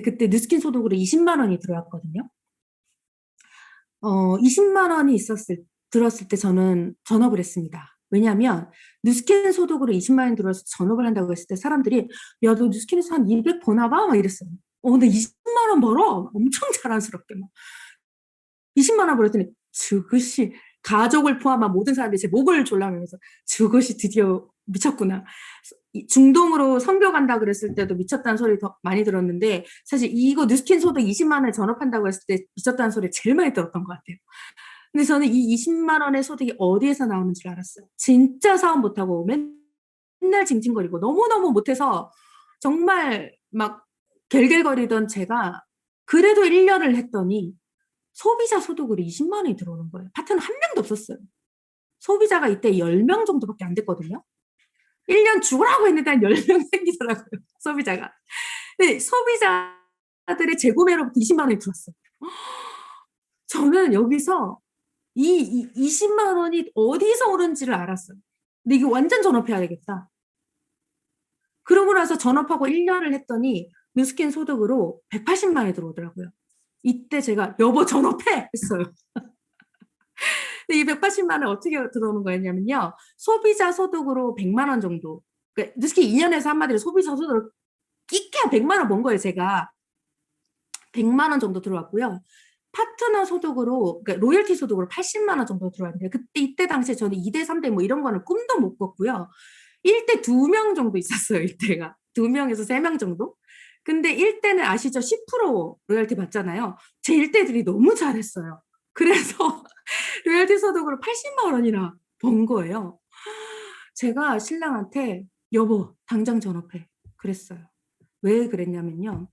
그때 뉴스킨 소득으로 20만 원이 들어왔거든요. 20만 원이 들었을 때 저는 전업을 했습니다. 왜냐하면 뉴스킨 소득으로 20만 원이 들어서 전업을 한다고 했을 때 사람들이 야, 너 뉴스킨에서 한 200 버나 봐? 막 이랬어요. 근데 20만 원 벌어? 엄청 자랑스럽게 막. 20만 원 벌었더니 저것이 가족을 포함한 모든 사람들이 제 목을 졸라매면서 저것이 드디어 미쳤구나. 중동으로 선교 간다 그랬을 때도 미쳤다는 소리 더 많이 들었는데 사실 이거 뉴스킨 소득 20만 원에 전업한다고 했을 때 미쳤다는 소리 제일 많이 들었던 것 같아요. 근데 저는 이 20만 원의 소득이 어디에서 나오는 줄 알았어요. 진짜 사업 못하고 맨날 징징거리고 너무너무 못해서 정말 막 갤갤거리던 제가 그래도 1년을 했더니 소비자 소득으로 20만 원이 들어오는 거예요. 파트너 한 명도 없었어요. 소비자가 이때 10명 정도밖에 안 됐거든요. 1년 죽으라고 했는데 한 10명 생기더라고요. 소비자가. 근데 소비자들의 재구매로부터 20만 원이 들었어요. 저는 여기서 이 20만 원이 어디서 오는지를 알았어요. 근데 이게 완전 전업해야 되겠다. 그러고 나서 전업하고 1년을 했더니 뉴스킨 소득으로 180만 원이 들어오더라고요. 이때 제가 여보 전업해 했어요. 근데 이 180만 원 어떻게 들어오는 거였냐면요. 소비자 소득으로 100만 원 정도. 그러니까 뉴스킨 2년에서 한마디로 소비자 소득을 끼게 100만 원 번 거예요, 제가. 100만 원 정도 들어왔고요. 파트너 소득으로, 그러니까 로열티 소득으로 80만 원 정도 들어왔는데, 이때 당시에 저는 2대, 3대 뭐 이런 거는 꿈도 못 꿨고요. 1대 2명 정도 있었어요, 이때가. 2명에서 3명 정도? 근데 1대는 아시죠? 10% 로열티 받잖아요. 제 1대들이 너무 잘했어요. 그래서 로열티 소득으로 80만 원이나 번 거예요. 제가 신랑한테 여보, 당장 전업해. 그랬어요. 왜 그랬냐면요.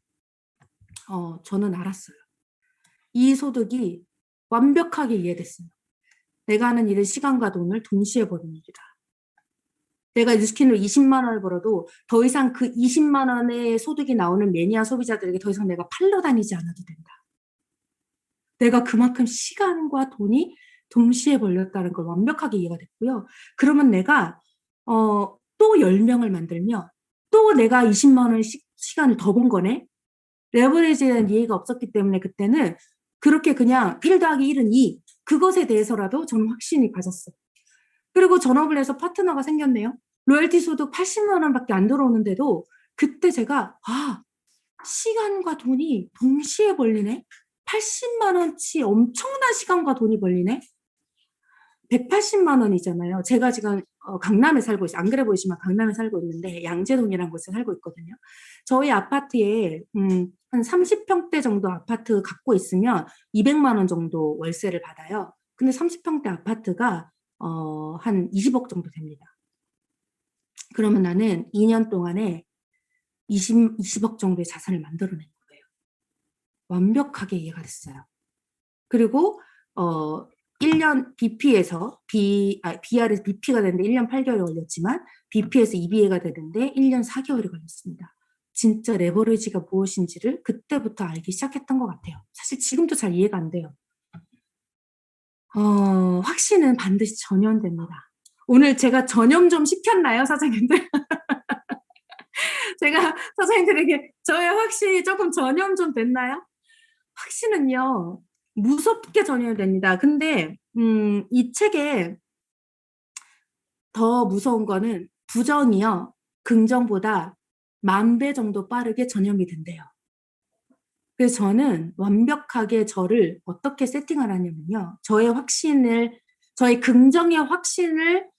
저는 알았어요. 이 소득이 완벽하게 이해됐어요. 내가 하는 일은 시간과 돈을 동시에 버는 일이다. 내가 뉴스킨으로 20만 원을 벌어도 더 이상 그 20만 원의 소득이 나오는 매니아 소비자들에게 더 이상 내가 팔러 다니지 않아도 된다. 내가 그만큼 시간과 돈이 동시에 벌렸다는 걸 완벽하게 이해가 됐고요. 그러면 내가 또 10명을 만들면 또 내가 20만 원 시간을 더 번 거네. 레버리지에 대한 이해가 없었기 때문에 그때는 그렇게 그냥 1 더하기 1은 2 그것에 대해서라도 저는 확신이 가졌어요. 그리고 전업을 해서 파트너가 생겼네요. 로열티 소득 80만 원밖에 안 들어오는데도 그때 제가 시간과 돈이 동시에 벌리네. 80만 원치 엄청난 시간과 돈이 벌리네. 180만 원이잖아요. 제가 지금 강남에 살고 있어요. 안 그래 보이지만 강남에 살고 있는데 양재동이라는 곳에 살고 있거든요. 저희 아파트에 한 30평대 정도 아파트 갖고 있으면 200만 원 정도 월세를 받아요. 근데 30평대 아파트가 한 20억 정도 됩니다. 그러면 나는 2년 동안에 20억 정도의 자산을 만들어낸 거예요. 완벽하게 이해가 됐어요. 그리고 1년 BP에서 BR에서 BP가 되는데 1년 8개월이 걸렸지만 BP에서 EBA가 되는데 1년 4개월이 걸렸습니다. 진짜 레버리지가 무엇인지를 그때부터 알기 시작했던 것 같아요. 사실 지금도 잘 이해가 안 돼요. 확신은 반드시 전염됩니다. 오늘 제가 전염 좀 시켰나요, 사장님들? 제가 사장님들에게 저의 확신이 조금 전염 좀 됐나요? 확신은요, 무섭게 전염됩니다. 근데 이 책에 더 무서운 거는 부정이요, 긍정보다 10,000배 정도 빠르게 전염이 된대요. 그래서 저는 완벽하게 저를 어떻게 세팅을 하냐면요. 저의 긍정의 확신을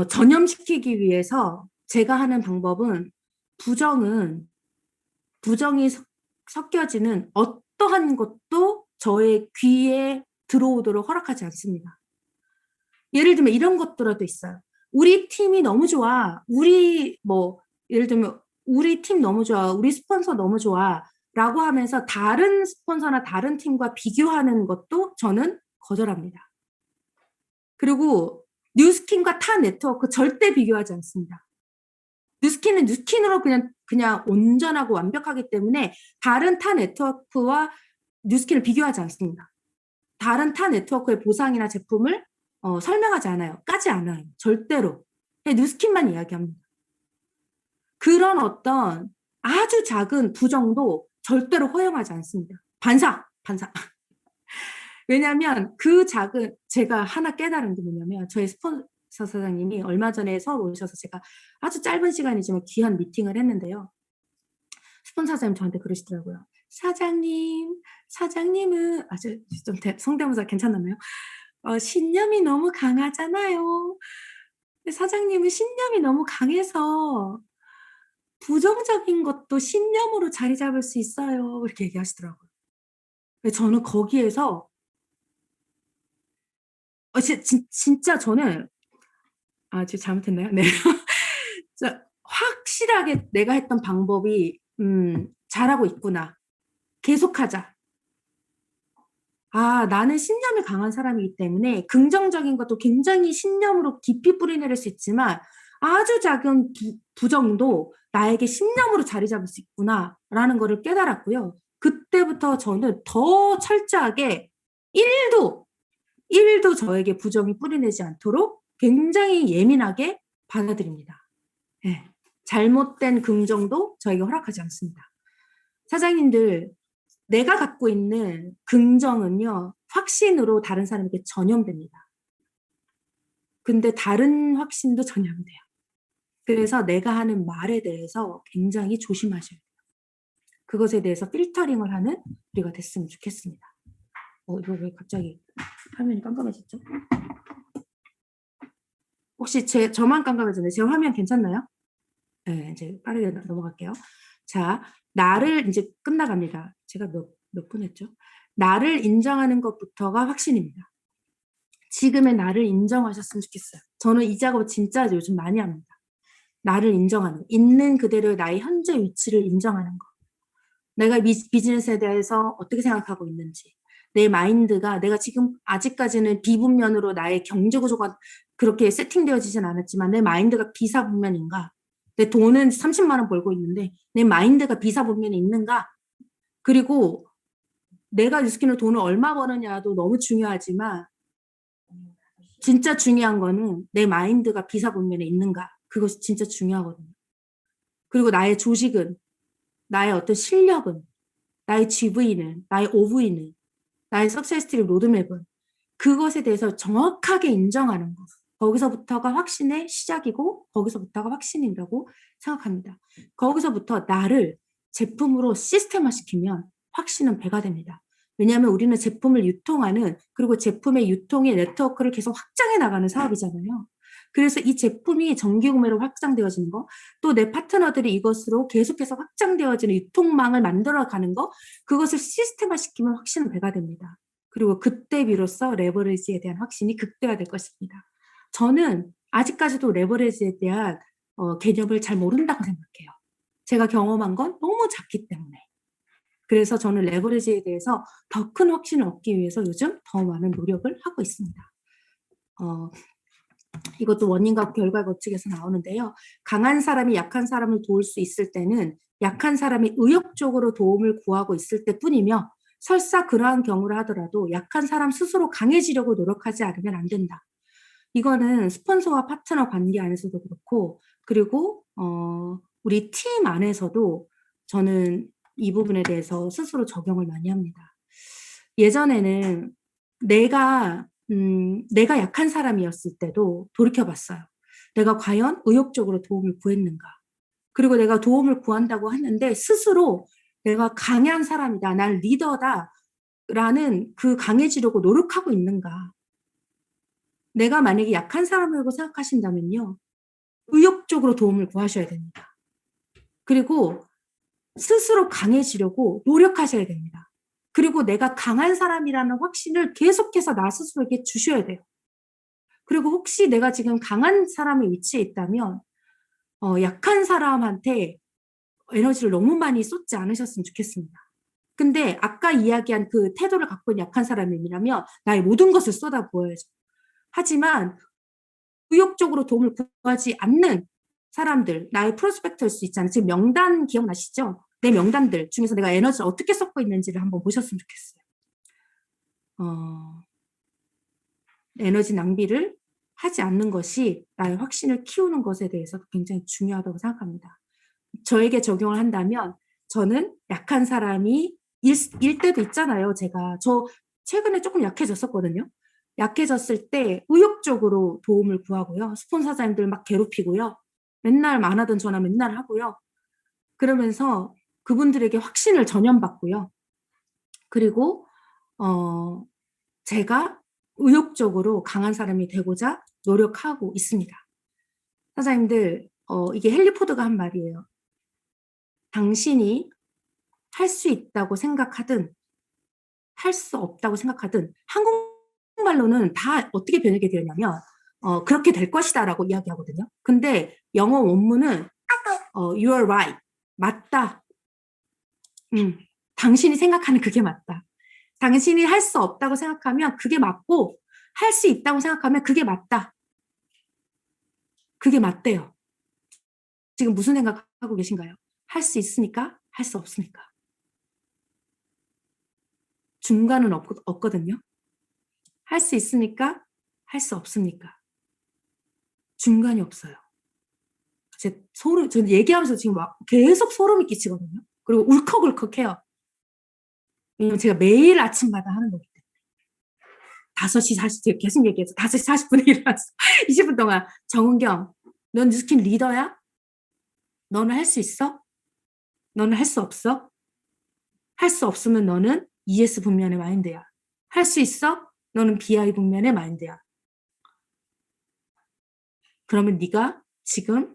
전염시키기 위해서 제가 하는 방법은 부정이 섞여지는 어떠한 것도 저의 귀에 들어오도록 허락하지 않습니다. 예를 들면 이런 것들도 있어요. 우리 팀이 너무 좋아. 예를 들면 우리 팀 너무 좋아. 우리 스폰서 너무 좋아. 라고 하면서 다른 스폰서나 다른 팀과 비교하는 것도 저는 거절합니다. 그리고 뉴스킨과 타 네트워크 절대 비교하지 않습니다. 뉴스킨은 뉴스킨으로 그냥 온전하고 완벽하기 때문에 다른 타 네트워크와 뉴스킨을 비교하지 않습니다. 다른 타 네트워크의 보상이나 제품을 설명하지 않아요. 까지 않아요. 절대로. 뉴스킨만 이야기합니다. 그런 어떤 아주 작은 부정도 절대로 허용하지 않습니다. 반사. 왜냐하면 제가 하나 깨달은 게 뭐냐면 저희 스폰서 사장님이 얼마 전에 서울 오셔서 제가 아주 짧은 시간이지만 귀한 미팅을 했는데요. 스폰서 사장님 저한테 그러시더라고요. 사장님은 아주 좀 성대모사 괜찮나요? 신념이 너무 강하잖아요. 사장님은 신념이 너무 강해서 부정적인 것도 신념으로 자리 잡을 수 있어요. 이렇게 얘기하시더라고요. 저는 거기에서 진짜 저는 지금 잘못했나요? 네. 확실하게 내가 했던 방법이 잘하고 있구나. 계속하자. 나는 신념이 강한 사람이기 때문에 긍정적인 것도 굉장히 신념으로 깊이 뿌리내릴 수 있지만 아주 작은 부정도 나에게 신념으로 자리 잡을 수 있구나라는 거를 깨달았고요. 그때부터 저는 더 철저하게 1도, 1도 저에게 부정이 뿌리내지 않도록 굉장히 예민하게 받아들입니다. 네. 잘못된 긍정도 저에게 허락하지 않습니다. 사장님들, 내가 갖고 있는 긍정은요, 확신으로 다른 사람에게 전염됩니다. 근데 다른 확신도 전염돼요. 그래서 내가 하는 말에 대해서 굉장히 조심하셔야 돼요. 그것에 대해서 필터링을 하는 우리가 됐으면 좋겠습니다. 이거 왜 갑자기 화면이 깜깜해졌죠? 혹시 저만 깜깜해졌나요? 제 화면 괜찮나요? 네, 이제 빠르게 넘어갈게요. 자, 나를 이제 끝나갑니다. 제가 몇 분 했죠? 나를 인정하는 것부터가 확신입니다. 지금의 나를 인정하셨으면 좋겠어요. 저는 이 작업 진짜 요즘 많이 합니다. 나를 인정하는, 있는 그대로의 나의 현재 위치를 인정하는 거. 내가 비즈니스에 대해서 어떻게 생각하고 있는지, 내 마인드가 내가 지금 아직까지는 비분면으로 나의 경제 구조가 그렇게 세팅되어지진 않았지만 내 마인드가 비사분면인가? 내 돈은 30만 원 벌고 있는데 내 마인드가 비사분면에 있는가? 그리고 내가 뉴스킨으로 돈을 얼마 버느냐도 너무 중요하지만 진짜 중요한 거는 내 마인드가 비사분면에 있는가? 그것이 진짜 중요하거든요. 그리고 나의 조직은, 나의 어떤 실력은, 나의 GV는, 나의 OV는, 나의 석세스 스토리 로드맵은 그것에 대해서 정확하게 인정하는 것. 거기서부터가 확신의 시작이고 거기서부터가 확신이라고 생각합니다. 거기서부터 나를 제품으로 시스템화시키면 확신은 배가 됩니다. 왜냐하면 우리는 제품을 유통하는 그리고 제품의 유통의 네트워크를 계속 확장해 나가는 사업이잖아요. 그래서 이 제품이 정기구매로 확장되어지는 거, 또 내 파트너들이 이것으로 계속해서 확장되어지는 유통망을 만들어가는 거, 그것을 시스템화시키면 확신은 배가 됩니다. 그리고 그때 비로소 레버리지에 대한 확신이 극대화될 것입니다. 저는 아직까지도 레버리지에 대한 개념을 잘 모른다고 생각해요. 제가 경험한 건 너무 작기 때문에. 그래서 저는 레버리지에 대해서 더 큰 확신을 얻기 위해서 요즘 더 많은 노력을 하고 있습니다. 이것도 원인과 결과 법칙에서 나오는데요. 강한 사람이 약한 사람을 도울 수 있을 때는 약한 사람이 의욕적으로 도움을 구하고 있을 때뿐이며 설사 그러한 경우를 하더라도 약한 사람 스스로 강해지려고 노력하지 않으면 안 된다. 이거는 스폰서와 파트너 관계 안에서도 그렇고 그리고 우리 팀 안에서도 저는 이 부분에 대해서 스스로 적용을 많이 합니다. 예전에는 내가 약한 사람이었을 때도 돌이켜봤어요. 내가 과연 의욕적으로 도움을 구했는가? 그리고 내가 도움을 구한다고 했는데 스스로 내가 강한 사람이다, 난 리더다 라는 그 강해지려고 노력하고 있는가? 내가 만약에 약한 사람이라고 생각하신다면요. 의욕적으로 도움을 구하셔야 됩니다. 그리고 스스로 강해지려고 노력하셔야 됩니다. 그리고 내가 강한 사람이라는 확신을 계속해서 나 스스로에게 주셔야 돼요. 그리고 혹시 내가 지금 강한 사람의 위치에 있다면 약한 사람한테 에너지를 너무 많이 쏟지 않으셨으면 좋겠습니다. 근데 아까 이야기한 그 태도를 갖고 있는 약한 사람이라면 나의 모든 것을 쏟아부어야죠. 하지만 의욕적으로 도움을 구하지 않는 사람들, 나의 프로스펙터일 수 있잖아요. 지금 명단 기억나시죠? 내 명단들 중에서 내가 에너지를 어떻게 쏟고 있는지를 한번 보셨으면 좋겠어요. 에너지 낭비를 하지 않는 것이 나의 확신을 키우는 것에 대해서 굉장히 중요하다고 생각합니다. 저에게 적용을 한다면 저는 약한 사람이 일 때도 있잖아요. 저 최근에 조금 약해졌었거든요. 약해졌을 때 의욕적으로 도움을 구하고요. 스폰서자님들 막 괴롭히고요. 맨날 안 하던 전화 맨날 하고요. 그러면서 그분들에게 확신을 전염받고요. 그리고 제가 의욕적으로 강한 사람이 되고자 노력하고 있습니다. 사장님들, 이게 헨리 포드가 한 말이에요. 당신이 할 수 있다고 생각하든 할 수 없다고 생각하든 한국말로는 다 어떻게 번역이 되었냐면 그렇게 될 것이다 라고 이야기하거든요. 근데 영어 원문은 you are right. 맞다. 당신이 생각하는 그게 맞다. 당신이 할 수 없다고 생각하면 그게 맞고 할 수 있다고 생각하면 그게 맞다. 그게 맞대요. 지금 무슨 생각하고 계신가요? 할 수 있으니까? 할 수 없으니까? 중간은 없거든요. 할 수 있으니까? 할 수 없으니까? 중간이 없어요. 저는 얘기하면서 지금 막 계속 소름이 끼치거든요. 그리고 울컥울컥해요. 왜냐면 제가 매일 아침마다 하는 거기 때문에. 5시 40분 계속 얘기해서 5시 40분에 일어났어. 20분 동안. 정은경, 넌 뉴스킨 리더야? 너는 할 수 있어? 너는 할 수 없어? 할 수 없으면 너는 ES 분면의 마인드야. 할 수 있어? 너는 BI 분면의 마인드야. 그러면 네가 지금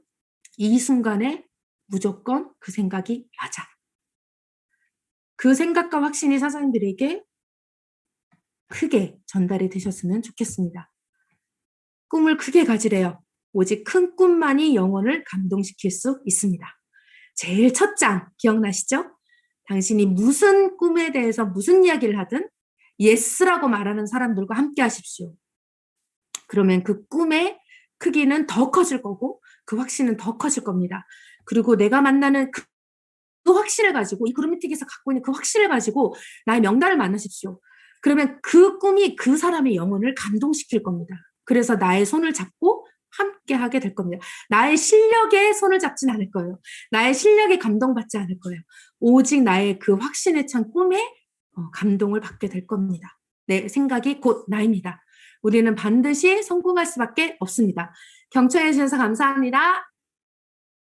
이 순간에 무조건 그 생각이 맞아. 그 생각과 확신이 사장님들에게 크게 전달이 되셨으면 좋겠습니다. 꿈을 크게 가지래요. 오직 큰 꿈만이 영혼을 감동시킬 수 있습니다. 제일 첫 장 기억나시죠? 당신이 무슨 꿈에 대해서 무슨 이야기를 하든 예스라고 말하는 사람들과 함께 하십시오. 그러면 그 꿈의 크기는 더 커질 거고 그 확신은 더 커질 겁니다. 그리고 내가 만나는 그 확신을 가지고 이 그룹미팅에서 갖고 있는 그 확신을 가지고 나의 명단을 만나십시오. 그러면 그 꿈이 그 사람의 영혼을 감동시킬 겁니다. 그래서 나의 손을 잡고 함께 하게 될 겁니다. 나의 실력에 손을 잡진 않을 거예요. 나의 실력에 감동받지 않을 거예요. 오직 나의 그 확신에 찬 꿈에 감동을 받게 될 겁니다. 내 생각이 곧 나입니다. 우리는 반드시 성공할 수밖에 없습니다. 경청해 주셔서 감사합니다.